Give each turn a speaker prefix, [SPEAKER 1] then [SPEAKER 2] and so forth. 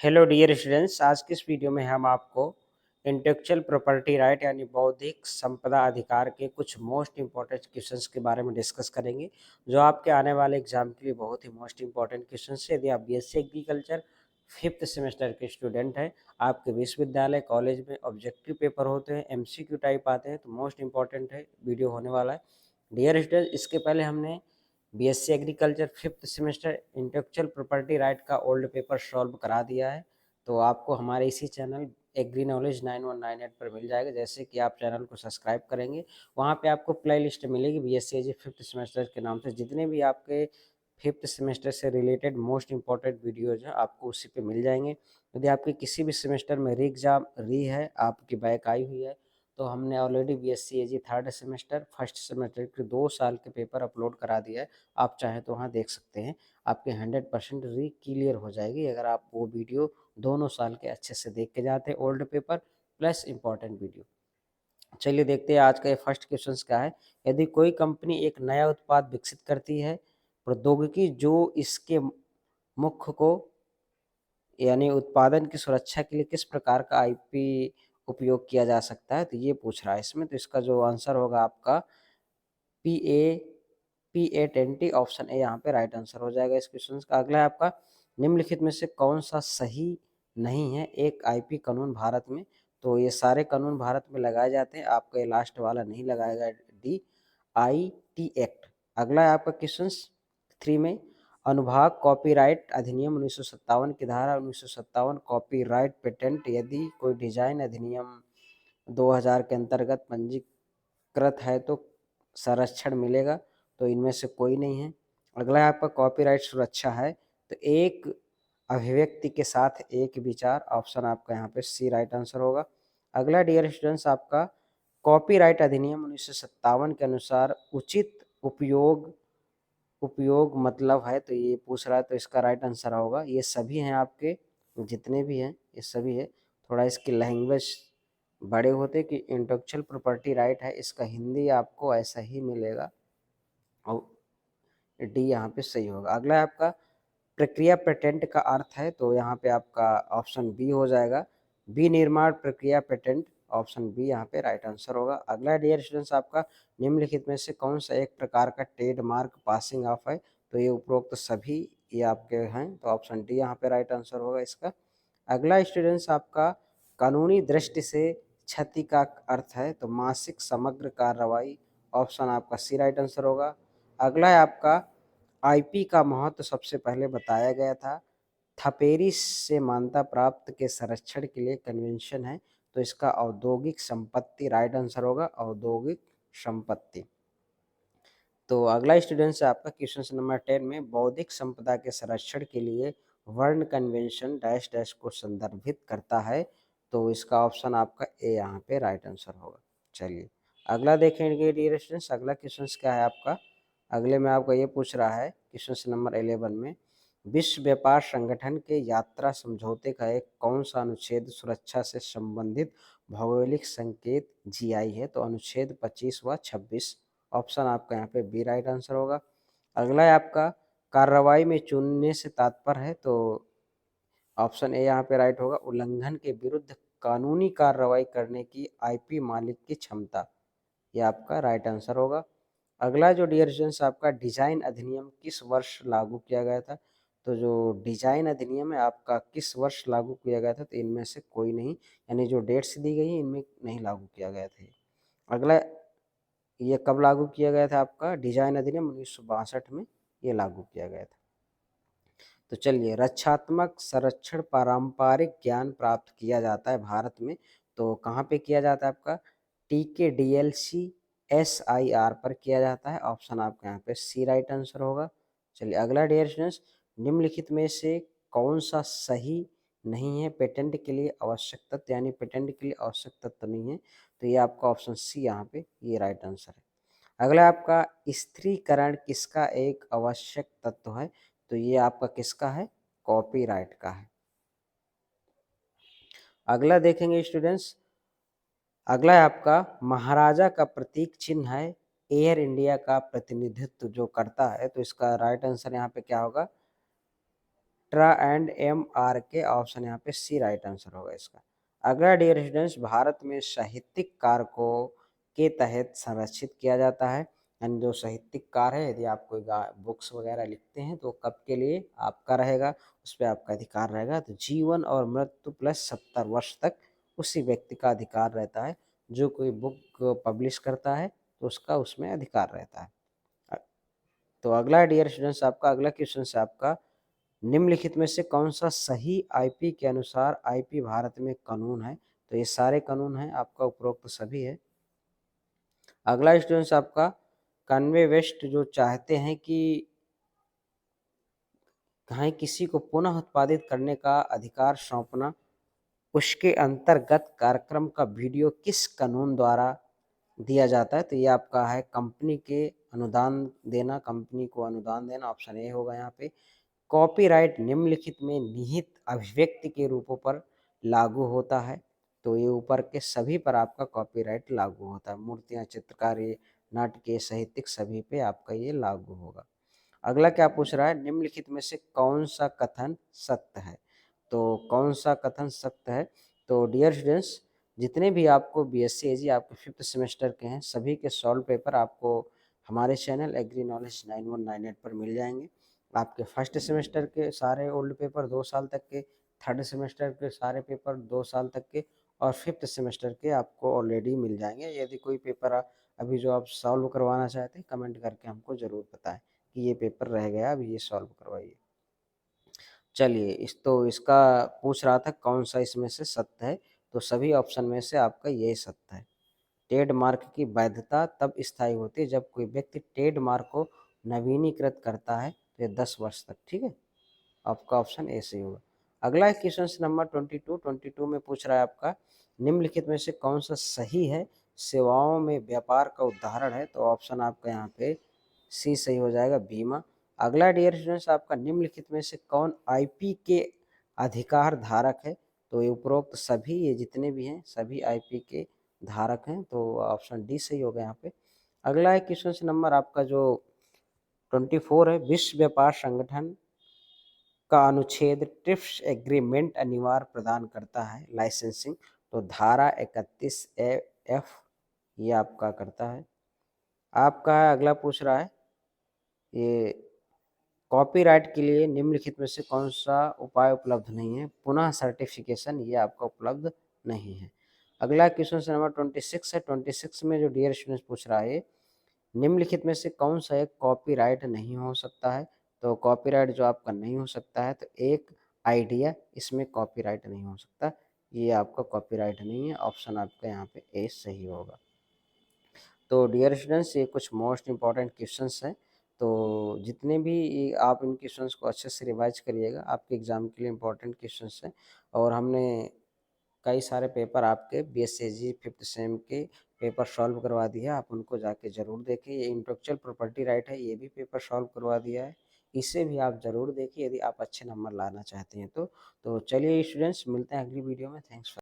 [SPEAKER 1] Hello dear students, आज की इस वीडियो में हम आपको इंटेलेक्चुअल प्रॉपर्टी राइट यानी बौद्धिक संपदा अधिकार के कुछ मोस्ट इंपॉर्टेंट क्वेश्चंस के बारे में डिस्कस करेंगे, जो आपके आने वाले एग्जाम के लिए बहुत ही मोस्ट इंपॉर्टेंट क्वेश्चंस है। यदि आप बीएससी एग्रीकल्चर फिफ्थ सेमेस्टर के स्टूडेंट हैं, आपके विश्वविद्यालय कॉलेज में ऑब्जेक्टिव पेपर होते हैं, एमसीक्यू टाइप आते हैं, तो मोस्ट इंपॉर्टेंट है वीडियो होने वाला है। डियर स्टूडेंट, इसके पहले हमने BSc agriculture fifth semester intellectual property right का ओल्ड पेपर सॉल्व करा दिया है, तो आपको हमारे इसी चैनल एग्री नॉलेज 9198 पर मिल जाएगा। जैसे कि आप चैनल को सब्सक्राइब करेंगे, वहाँ पे आपको प्ले लिस्ट मिलेगी बीएससी एजी फिफ्थ सेमेस्टर के नाम से। जितने भी आपके फिफ्थ सेमेस्टर से रिलेटेड मोस्ट इंपॉर्टेंट वीडियोज हैं, आपको उसी पे मिल जाएंगे। यदि आपके किसी भी सेमेस्टर में री एग्जाम री है, आपकी बैक आई हुई है, तो हमने ऑलरेडी बीएससी एजी थर्ड सेमेस्टर फर्स्ट सेमेस्टर के 2 साल के पेपर अपलोड करा दिया है। आप चाहें तो वहाँ देख सकते हैं, आपके 100% री क्लियर हो जाएगी अगर आप वो वीडियो दोनों साल के अच्छे से देख के जाते हैं, old paper plus important video. चलिए देखते हैं आज का ये फर्स्ट क्वेश्चन क्या है। यदि कोई कंपनी एक नया उत्पाद विकसित करती है, प्रौद्योगिकी जो इसके मुख्य को यानी उत्पादन की सुरक्षा के लिए किस प्रकार का आईपी उपयोग किया जा सकता है, तो ये पूछ रहा है इसमें। तो इसका जो आंसर होगा आपका PA20 ऑप्शन ए यहाँ पे राइट आंसर हो जाएगा इस क्वेश्चन का। अगला है आपका, निम्नलिखित में से कौन सा सही नहीं है एक आईपी कानून भारत में। तो ये सारे कानून भारत में लगाए जाते हैं, आपका ये लास्ट वाला नहीं लगाएगा, डी IT एक्ट। अगला है आपका क्वेश्चन 3 में, अनुभाग कॉपीराइट अधिनियम 1957 की धारा 1957 कॉपीराइट पेटेंट यदि कोई डिजाइन अधिनियम 2000 के अंतर्गत पंजीकृत है तो संरक्षण मिलेगा, तो इनमें से कोई नहीं है। अगला है आपका कॉपीराइट सुरक्षा है, तो एक अभिव्यक्ति के साथ एक विचार, ऑप्शन आपका यहाँ पे सी राइट आंसर होगा। अगला डियर स्टूडेंट्स आपका कॉपीराइट अधिनियम 1957 के अनुसार उचित उपयोग उपयोग मतलब है, तो ये पूछ रहा है, तो इसका राइट आंसर होगा ये सभी हैं आपके जितने भी हैं, ये सभी है। थोड़ा इसकी लैंग्वेज बड़े होते कि इंटेलेक्चुअल प्रॉपर्टी राइट है, इसका हिंदी आपको ऐसा ही मिलेगा और डी यहाँ पे सही होगा। अगला है आपका प्रक्रिया पेटेंट का अर्थ है, तो यहाँ पे आपका ऑप्शन बी हो जाएगा, विनिर्माण प्रक्रिया पेटेंट, ऑप्शन बी यहाँ पे राइट आंसर होगा। अगला डियर स्टूडेंट्स आपका, निम्नलिखित में से कौन सा एक प्रकार का ट्रेडमार्क पासिंग ऑफ है, तो ये उपरोक्त तो सभी ये आपके हैं, तो ऑप्शन डी यहाँ पे राइट आंसर होगा इसका। अगला स्टूडेंट्स आपका कानूनी दृष्टि से क्षति का अर्थ है, तो मासिक समग्र कार्रवाई, ऑप्शन आपका सी राइट आंसर होगा। अगला है आपका आईपी का महत्व सबसे पहले बताया गया था, थपेरी से मान्यता प्राप्त के संरक्षण के लिए कन्वेंशन है, तो इसका औद्योगिक संपत्ति राइट आंसर होगा, औद्योगिक संपत्ति। तो अगला स्टूडेंट है आपका क्वेश्चन नंबर 10 में, बौद्धिक संपदा के संरक्षण के लिए वर्ण कन्वेंशन डैश डैश को संदर्भित करता है, तो इसका ऑप्शन आपका ए यहाँ पे राइट आंसर होगा। चलिए अगला देखेंगे डियर स्टूडेंट्स, अगला क्वेश्चन क्या है आपका। अगले में आपका ये पूछ रहा है क्वेश्चन नंबर 11 में, विश्व व्यापार संगठन के यात्रा समझौते का एक कौन सा अनुच्छेद सुरक्षा से संबंधित भौगोलिक संकेत जीआई है, तो अनुच्छेद 25 व 26, ऑप्शन आपका यहाँ पे बी राइट आंसर होगा। अगला है आपका कार्रवाई में चुनने से तात्पर्य है, तो ऑप्शन ए यहाँ पे राइट होगा, उल्लंघन के विरुद्ध कानूनी कार्रवाई करने की आईपी मालिक की क्षमता, ये आपका राइट आंसर होगा। अगला जो डियर स्टूडेंट्स आपका डिजाइन अधिनियम किस वर्ष लागू किया गया था, तो जो डिजाइन अधिनियम है आपका किस वर्ष लागू किया गया था, तो इनमें से कोई नहीं, यानी जो डेट्स दी गई है इनमें नहीं लागू किया गया था। अगला ये कब लागू किया गया था, आपका डिजाइन अधिनियम 1962 में ये लागू किया गया था। तो चलिए, रक्षात्मक संरक्षण पारंपरिक ज्ञान प्राप्त किया जाता है भारत में, तो कहाँ पे किया जाता है आपका TKDLC SIR पर किया जाता है, ऑप्शन आपका यहाँ पे सी राइट आंसर होगा। चलिए अगला डियर स्टूडेंट्स, निम्नलिखित में से कौन सा सही नहीं है पेटेंट के लिए आवश्यक तत्व, यानी पेटेंट के लिए आवश्यक तत्व नहीं है, तो ये आपका ऑप्शन सी यहाँ पे ये राइट आंसर है। अगला आपका स्त्रीकरण किसका एक आवश्यक तत्व है, तो ये आपका किसका है, कॉपीराइट का है। अगला देखेंगे स्टूडेंट्स, अगला है आपका महाराजा का प्रतीक चिन्ह है एयर इंडिया का प्रतिनिधित्व जो करता है, तो इसका राइट आंसर यहाँ पे क्या होगा, TRA ऑप्शन यहाँ पे सी राइट आंसर होगा इसका। अगला डियर स्टूडेंट्स, भारत में साहित्यिक कारकों के तहत संरक्षित किया जाता है। एंड जो साहित्यिक कार्य है, यदि आप कोई बुक्स वगैरह लिखते हैं तो कब के लिए आपका रहेगा, उस पर आपका अधिकार रहेगा। तो जीवन और मृत्यु प्लस 70 वर्ष तक उसी व्यक्ति का अधिकार रहता है। जो कोई बुक पब्लिश करता है तो उसका उसमें अधिकार रहता है। तो अगला डियर स्टूडेंट्स, आपका अगला क्वेश्चन है आपका, निम्नलिखित में से कौन सा सही आईपी के अनुसार आईपी भारत में कानून है। तो ये सारे कानून हैं आपका, उपरोक्त सभी है। अगला स्टूडेंट्स आपका, कन्वे वेस्ट जो चाहते हैं कि कहीं किसी को पुनः उत्पादित करने का अधिकार सौंपना, उसके अंतर्गत कार्यक्रम का वीडियो किस कानून द्वारा दिया जाता है। तो ये आपका है कंपनी के अनुदान देना, कंपनी को अनुदान देना, ऑप्शन ए होगा यहाँ पे। कॉपीराइट निम्नलिखित में निहित अभिव्यक्ति के रूपों पर लागू होता है। तो ये ऊपर के सभी पर आपका कॉपीराइट लागू होता है। मूर्तियाँ, चित्रकारी, नाटकीय, साहित्यिक सभी पे आपका ये लागू होगा। अगला क्या पूछ रहा है, निम्नलिखित में से कौन सा कथन सत्य है। तो कौन सा कथन सत्य है, तो डियर स्टूडेंट्स, जितने भी आपको बीएससी एजी आपके 5th सेमेस्टर के हैं, सभी के सॉल्व पेपर आपको हमारे चैनल एग्री नॉलेज 9198 पर मिल जाएंगे। आपके फर्स्ट सेमेस्टर के सारे ओल्ड पेपर 2 साल तक के, थर्ड सेमेस्टर के सारे पेपर 2 साल तक के, और 5th सेमेस्टर के आपको ऑलरेडी मिल जाएंगे। यदि कोई पेपर अभी जो आप सॉल्व करवाना चाहते हैं, कमेंट करके हमको ज़रूर बताएं कि ये पेपर रह गया, अभी ये सॉल्व करवाइए। चलिए, इसका पूछ रहा था कौन सा इसमें से सत्य है, तो सभी ऑप्शन में से आपका यही सत्य है। ट्रेडमार्क की वैधता तब स्थायी होती है जब कोई व्यक्ति ट्रेडमार्क को नवीनीकृत करता है, तो ये 10 वर्ष तक, ठीक है। आपका ऑप्शन ए सही होगा। अगला क्वेश्चन नंबर 22 में पूछ रहा है आपका, निम्नलिखित में से कौन सा सही है, सेवाओं में व्यापार का उदाहरण है। तो ऑप्शन आपका यहाँ पे सी सही हो जाएगा, बीमा। अगला डियर स्टूडेंट्स आपका, निम्नलिखित में से कौन आईपी के अधिकार धारक है। तो ये उपरोक्त सभी, ये जितने भी हैं सभी आईपी के धारक हैं, तो ऑप्शन डी सही होगा यहाँ पे। अगला क्वेश्चन नंबर आपका जो 24 है, विश्व व्यापार संगठन का अनुच्छेद ट्रिप्स एग्रीमेंट अनिवार्य प्रदान करता है लाइसेंसिंग। तो धारा 31 एफ ये आपका करता है। आपका अगला पूछ रहा है, ये कॉपीराइट के लिए निम्नलिखित में से कौन सा उपाय उपलब्ध नहीं है। पुनः सर्टिफिकेशन ये आपका उपलब्ध नहीं है। अगला क्वेश्चन नंबर 26 है। 26 में जो डियर स्टूडेंट्स पूछ रहा है, निम्नलिखित में से कौन सा एक कॉपीराइट नहीं हो सकता है। तो कॉपीराइट जो आपका नहीं हो सकता है, तो एक आइडिया, इसमें कॉपीराइट नहीं हो सकता, ये आपका कॉपीराइट नहीं है। ऑप्शन आपका यहाँ पे ए सही होगा। तो डियर स्टूडेंट्स, ये कुछ मोस्ट इंपॉर्टेंट क्वेश्चंस हैं। तो जितने भी आप इन क्वेश्चंस को अच्छे से रिवाइज करिएगा, आपके एग्ज़ाम के लिए इंपॉर्टेंट क्वेश्चंस हैं। और हमने कई सारे पेपर आपके बीएससी 5th सेम के पेपर सॉल्व करवा दिया है, आप उनको जाके ज़रूर देखिए। ये इंटेलेक्चुअल प्रॉपर्टी राइट है, ये भी पेपर सॉल्व करवा दिया है, इसे भी आप ज़रूर देखिए यदि आप अच्छे नंबर लाना चाहते हैं तो चलिए स्टूडेंट्स, मिलते हैं अगली वीडियो में। थैंक्स।